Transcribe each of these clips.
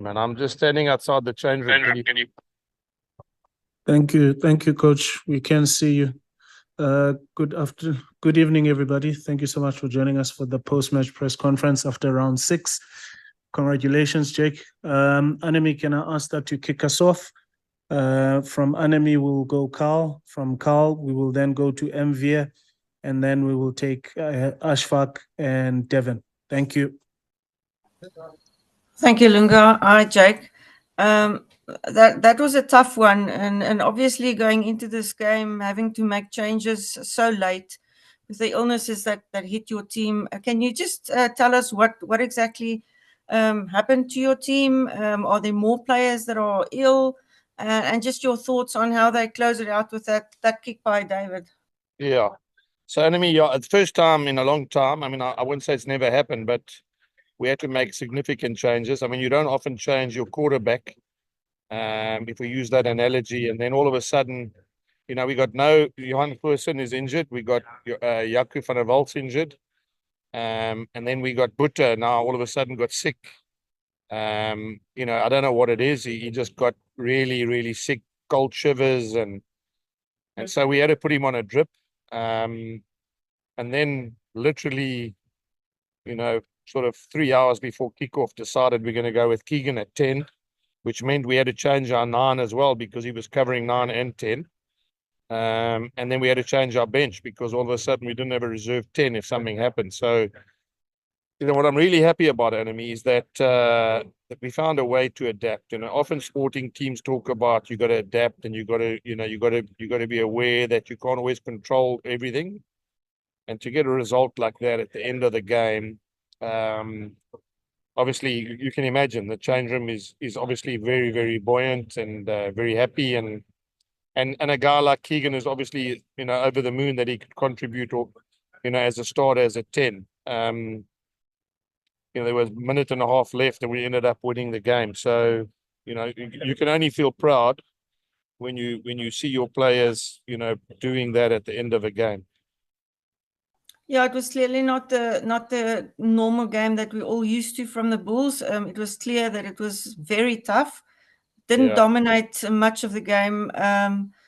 Man, I'm just standing outside the change room. Thank you, Coach. We can see you. Good evening, everybody. Thank you so much for joining us for the post-match press conference after round 6. Congratulations, Jake. Anemi, can I ask that you kick us off? From Anemi, we'll go Carl. From Carl, we will then go to Mvia, and then we will take Ashfaq and Devon. Thank you. Thank you, Lunga. Hi, Jake. That was a tough one, and obviously going into this game, having to make changes so late with the illnesses that hit your team. Can you just tell us what exactly happened to your team? Are there more players that are ill? And just your thoughts on how they close it out with that kick by David. Yeah. So, Enemy, the first time in a long time. I mean, I wouldn't say it's never happened, but we had to make significant changes. I mean, you don't often change your quarterback, if we use that analogy, and then all of a sudden, we got Johan Person is injured. We got Jaco van der Walt's injured. And then we got Butter now all of a sudden got sick. I don't know what it is. He just got really, really sick, cold shivers, and so we had to put him on a drip. And then literally, sort of 3 hours before kickoff, decided we're going to go with Keegan at 10, which meant we had to change our 9 as well because he was covering 9 and 10. And then we had to change our bench because all of a sudden we didn't have a reserve 10 if something happened. So, what I'm really happy about, Enemy, is that we found a way to adapt. Often sporting teams talk about you got to adapt and you got to be aware that you can't always control everything. And to get a result like that at the end of the game, obviously you can imagine the change room is obviously very, very buoyant and very happy, and a guy like Keegan is obviously over the moon that he could contribute, or as a starter as a 10. There was a minute and a half left and we ended up winning the game. So you can only feel proud when you see your players doing that at the end of a game. Yeah, it was clearly not the normal game that we're all used to from the Bulls. It was clear that it was very tough. Didn't dominate much of the game.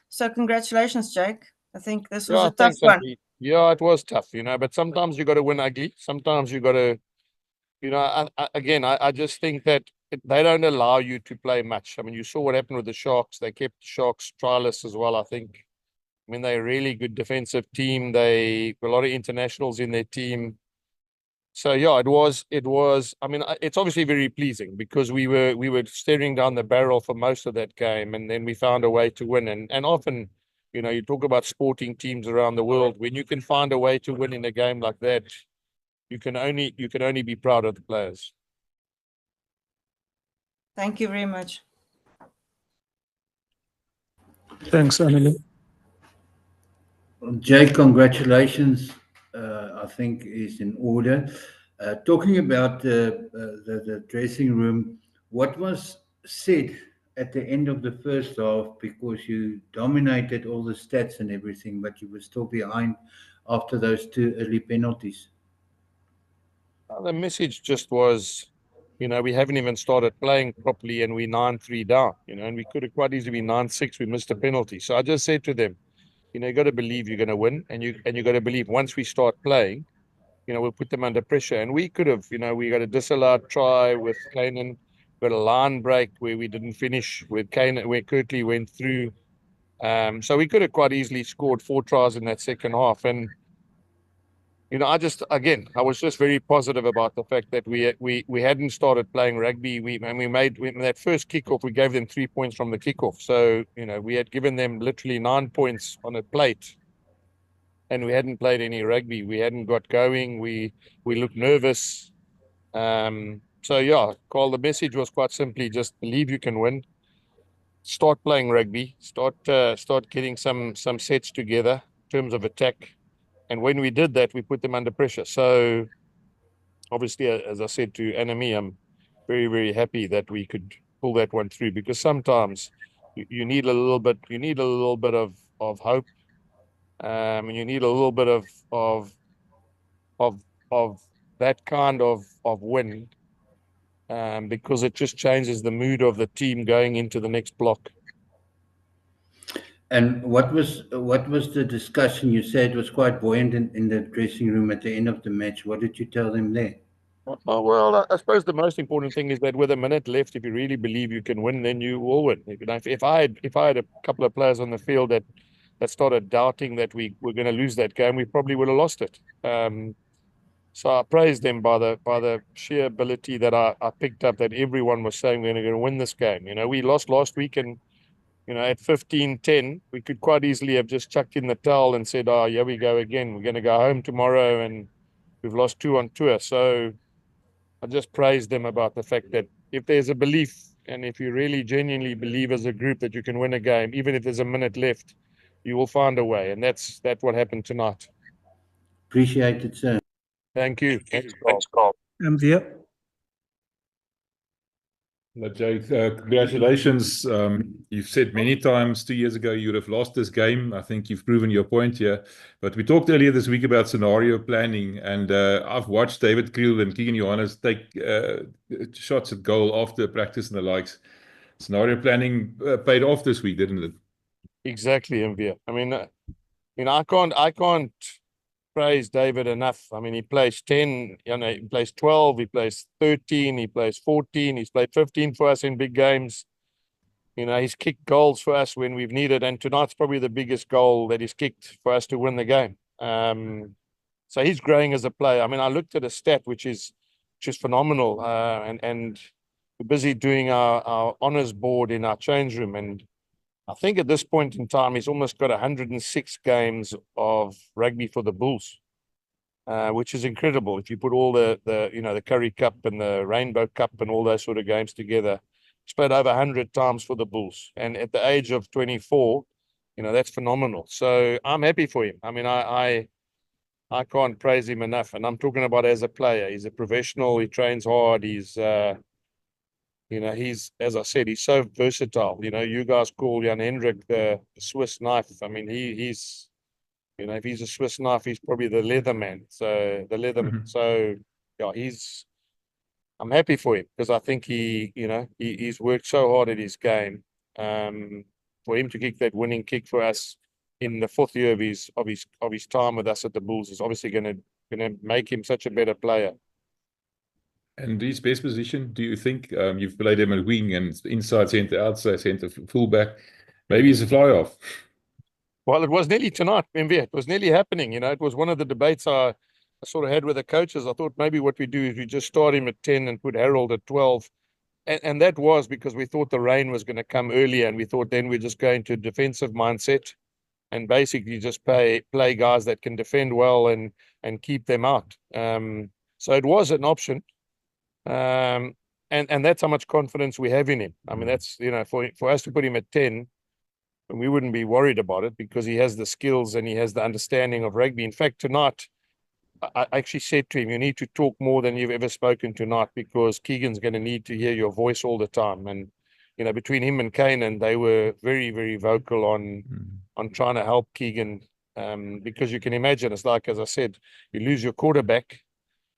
So congratulations, Jake. I think this was a tough one. Andy. Yeah, it was tough, but sometimes you got to win ugly. Sometimes you got to, I just think that they don't allow you to play much. I mean, you saw what happened with the Sharks. They kept the Sharks trialists as well, I think. I mean, they're a really good defensive team. They a lot of internationals in their team. So yeah, it was. I mean, it's obviously very pleasing because we were staring down the barrel for most of that game, and then we found a way to win. And often, you talk about sporting teams around the world. When you can find a way to win in a game like that, you can only be proud of the players. Thank you very much. Thanks, Annelie. Jake, congratulations. I think is in order. Talking about the dressing room, what was said at the end of the first half, because you dominated all the stats and everything, but you were still behind after those 2 early penalties? The message just was, we haven't even started playing properly and we're 9-3 down, and we could have quite easily been 9-6. We missed a penalty. So I just said to them, you got to believe you're going to win, and you got to believe once we start playing, we'll put them under pressure. And we could have, we got a disallowed try with Kanan, got a line break where we didn't finish with Kanan, where Kirtley went through. So we could have quite easily scored 4 tries in that second half. And I was just very positive about the fact that we hadn't started playing rugby. We made that first kickoff. We gave them 3 points from the kickoff. So we had given them literally 9 points on a plate, and we hadn't played any rugby. We hadn't got going. We looked nervous. So yeah, Carl, the message was quite simply just believe you can win. Start playing rugby. Start getting some sets together in terms of attack. And when we did that, we put them under pressure. So obviously, as I said to Anami, I'm very, very happy that we could pull that one through, because sometimes you need a little bit of hope, and you need a little bit of that kind of win because it just changes the mood of the team going into the next block. And what was the discussion? You said it was quite buoyant in the dressing room at the end of the match. What did you tell them there? Oh, well, I suppose the most important thing is that with a minute left, if you really believe you can win, then you will win. If I had a couple of players on the field that started doubting that we were going to lose that game, we probably would have lost it. So I praised them by the sheer ability that I picked up, that everyone was saying we're going to win this game. We lost last week, and at 15-10, we could quite easily have just chucked in the towel and said, "Oh, here we go again. We're going to go home tomorrow, and we've lost 2 on tour." So I just praised them about the fact that if there's a belief, and if you really genuinely believe as a group that you can win a game, even if there's a minute left, you will find a way. And that's what happened tonight. Appreciate it, sir. Thank you. Thanks, Carl. Mvia. Jake, congratulations. You've said many times 2 years ago you would have lost this game. I think you've proven your point here. But we talked earlier this week about scenario planning, and I've watched David Kriel and Keegan Johannes take shots at goal after practice and the likes. Scenario planning paid off this week, didn't it? Exactly, Mvia. I mean, I can't praise David enough. I mean, he plays 10, he plays 12, he plays 13, he plays 14, he's played 15 for us in big games. He's kicked goals for us when we've needed, and tonight's probably the biggest goal that he's kicked for us to win the game. So he's growing as a player. I mean, I looked at a stat which is phenomenal, and we're busy doing our honors board in our change room, and I think at this point in time, he's almost got 106 games of rugby for the Bulls, which is incredible. If you put all the Curry Cup and the Rainbow Cup and all those sort of games together, he's played over 100 times for the Bulls. And at the age of 24, that's phenomenal. So I'm happy for him. I mean, I can't praise him enough. And I'm talking about as a player. He's a professional. He trains hard. He's as I said, he's so versatile. You guys call Jan Hendrik the Swiss knife. I mean, he's, if he's a Swiss knife, he's probably the leather man. So the leather. Mhm. So yeah, I'm happy for him because I think he's worked so hard at his game. For him to kick that winning kick for us in the 4th year of his time with us at the Bulls is obviously going to make him such a better player. And his best position, do you think? You've played him at wing and inside centre, outside centre, fullback. Maybe he's a fly-off. Well, it was nearly tonight, Mvia. It was nearly happening. It was one of the debates I sort of had with the coaches. I thought maybe what we do is we just start him at 10 and put Harold at 12. And that was because we thought the rain was going to come earlier, and we thought then we're just going to defensive mindset and basically just play guys that can defend well and keep them out. So it was an option. And that's how much confidence we have in him. I mean, that's, for us to put him at 10, we wouldn't be worried about it because he has the skills and he has the understanding of rugby. In fact, tonight, I actually said to him, you need to talk more than you've ever spoken tonight because Keegan's going to need to hear your voice all the time. And, between him and Kanan, they were very, very vocal on trying to help Keegan because you can imagine, it's like, as I said, you lose your quarterback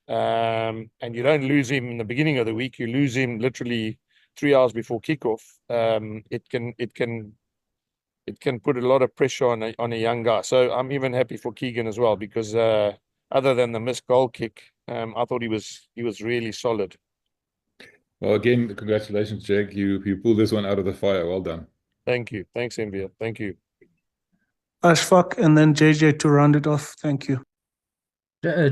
and you don't lose him in the beginning of the week. You lose him literally 3 hours before kickoff. It can put a lot of pressure on a young guy. So I'm even happy for Keegan as well because other than the missed goal kick, I thought he was really solid. Well, again, congratulations, Jake. You pulled this one out of the fire. Well done. Thank you. Thanks, Mvia. Thank you. Ashfaq and then JJ to round it off. Thank you.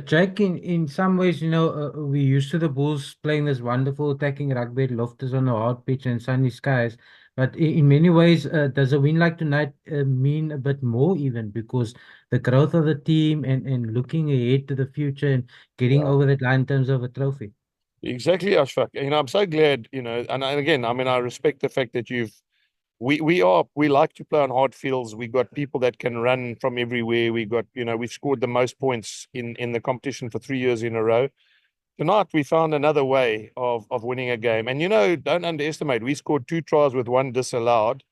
Jake, in some ways, we're used to the Bulls playing this wonderful attacking rugby, Loftus on a hard pitch and sunny skies. But in many ways, does a win like tonight mean a bit more even because the growth of the team and looking ahead to the future and getting over that line in terms of a trophy? Exactly, Ashfaq. I'm so glad, and again, I mean, I respect the fact that we like to play on hard fields. We got people that can run from everywhere. We got, we've scored the most points in the competition for 3 years in a row. Tonight, we found another way of winning a game. And, don't underestimate, we scored 2 tries with 1 disallowed.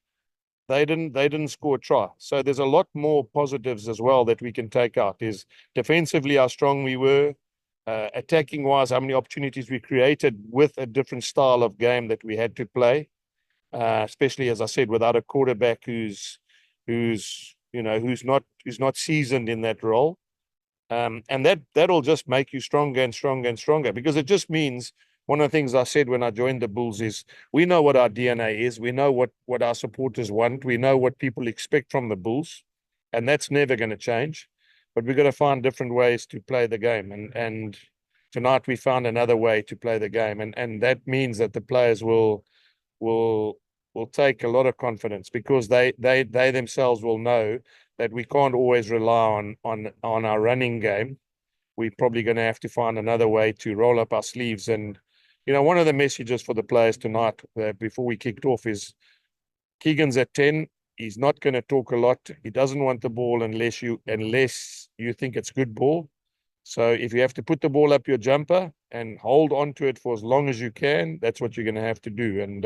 They didn't score a try. So there's a lot more positives as well that we can take out. Is defensively how strong we were. attacking wise, how many opportunities we created with a different style of game that we had to play, especially as I said, without a quarterback who's not seasoned in that role. And that'll just make you stronger and stronger and stronger, because it just means, one of the things I said when I joined the Bulls is, we know what our DNA is, we know what our supporters want, we know what people expect from the Bulls, and that's never going to change. But we've got to find different ways to play the game, and tonight we found another way to play the game, and that means that the players will take a lot of confidence, because they themselves will know that we can't always rely on our running game. We're probably going to have to find another way to roll up our sleeves. And one of the messages for the players tonight, before we kicked off, is Keegan's at 10. He's not going to talk a lot. He doesn't want the ball unless you think it's good ball. So if you have to put the ball up your jumper and hold on to it for as long as you can, that's what you're going to have to do. And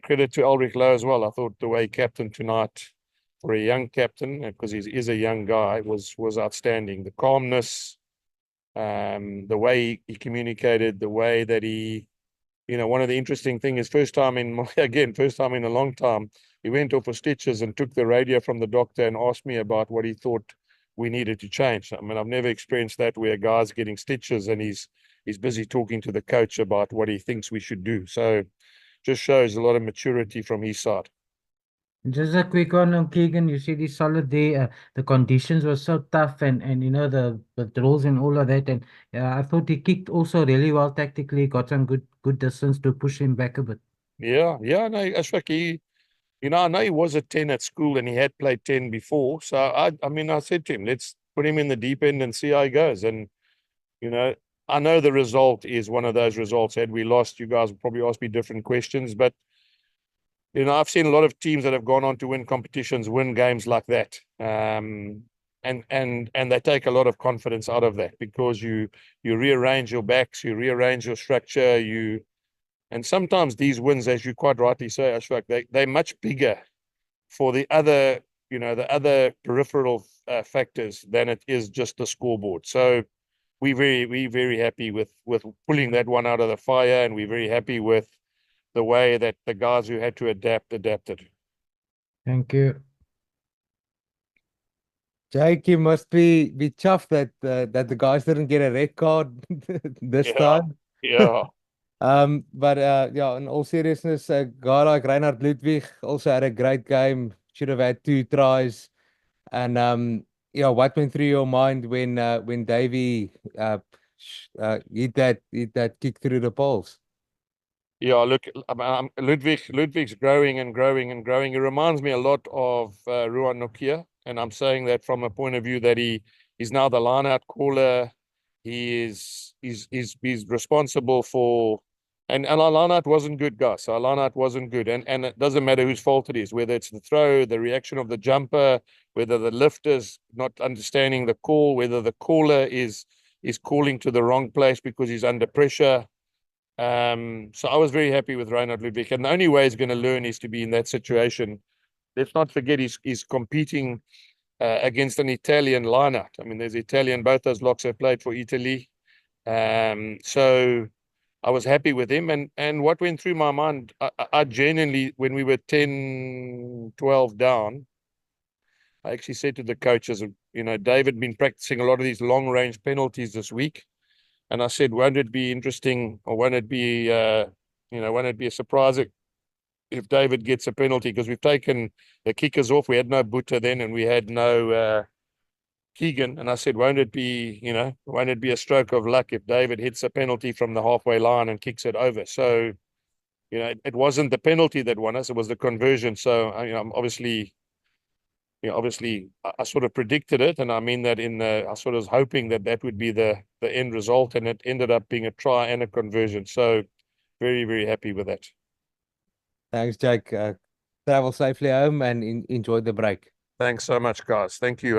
credit to Ulrich Lowe as well. I thought the way he captained tonight, for a young captain, because he is a young guy, was outstanding. The calmness, the way he communicated, the way that he, one of the interesting things is, first time in a long time, he went off for stitches and took the radio from the doctor and asked me about what he thought we needed to change. I mean, I've never experienced that, where a guy's getting stitches and he's busy talking to the coach about what he thinks we should do. So just shows a lot of maturity from his side. Just a quick one on Keegan. You see this solid day. The conditions were so tough, and the draws and all of that. And I thought he kicked also really well tactically. Got some good distance to push him back a bit. Yeah. No, Ashfaq, I know he was a 10 at school and he had played 10 before. So I said to him, let's put him in the deep end and see how he goes. And I know the result is one of those results. Had we lost, you guys would probably ask me different questions, but I've seen a lot of teams that have gone on to win competitions, win games like that. And they take a lot of confidence out of that, because you rearrange your backs, you rearrange your structure, and sometimes these wins, as you quite rightly say, Ashfaq, they're much bigger for the other peripheral factors than it is just the scoreboard. So we're very happy with pulling that one out of the fire, and we're very happy with the way that the guys who had to adapted. Thank you. Jake, you must be chuffed that the guys didn't get a red card this time. Yeah. But in all seriousness, a guy like Reinhard Ludwig also had a great game. Should have had 2 tries. And what went through your mind when Davey hit that kick through the poles? Yeah, look, Ludwig's growing and growing and growing. He reminds me a lot of Ruan Nokia, and I'm saying that from a point of view that he's now the line-out caller. He's responsible for, and our line-out wasn't good, guys. Our line-out wasn't good, and it doesn't matter whose fault it is, whether it's the throw, the reaction of the jumper, whether the lifter's not understanding the call, whether the caller is calling to the wrong place because he's under pressure. So I was very happy with Reinhard Ludwig, and the only way he's going to learn is to be in that situation. Let's not forget he's competing against an Italian lineup. I mean, there's Italian, both those locks have played for Italy. So I was happy with him, and what went through my mind, I genuinely, when we were 10-12 down, I actually said to the coaches, David been practicing a lot of these long-range penalties this week. And I said, won't it be interesting, or won't it be a surprise if David gets a penalty? Because we've taken the kickers off. We had no Buta then, and we had no Keegan. And I said, won't it be a stroke of luck if David hits a penalty from the halfway line and kicks it over? So, it wasn't the penalty that won us; it was the conversion. So, I'm obviously, I sort of predicted it, and I mean that I sort of was hoping that would be the end result, and it ended up being a try and a conversion. So very, very happy with that. Thanks, Jake. Travel safely home and enjoy the break. Thanks so much, guys. Thank you,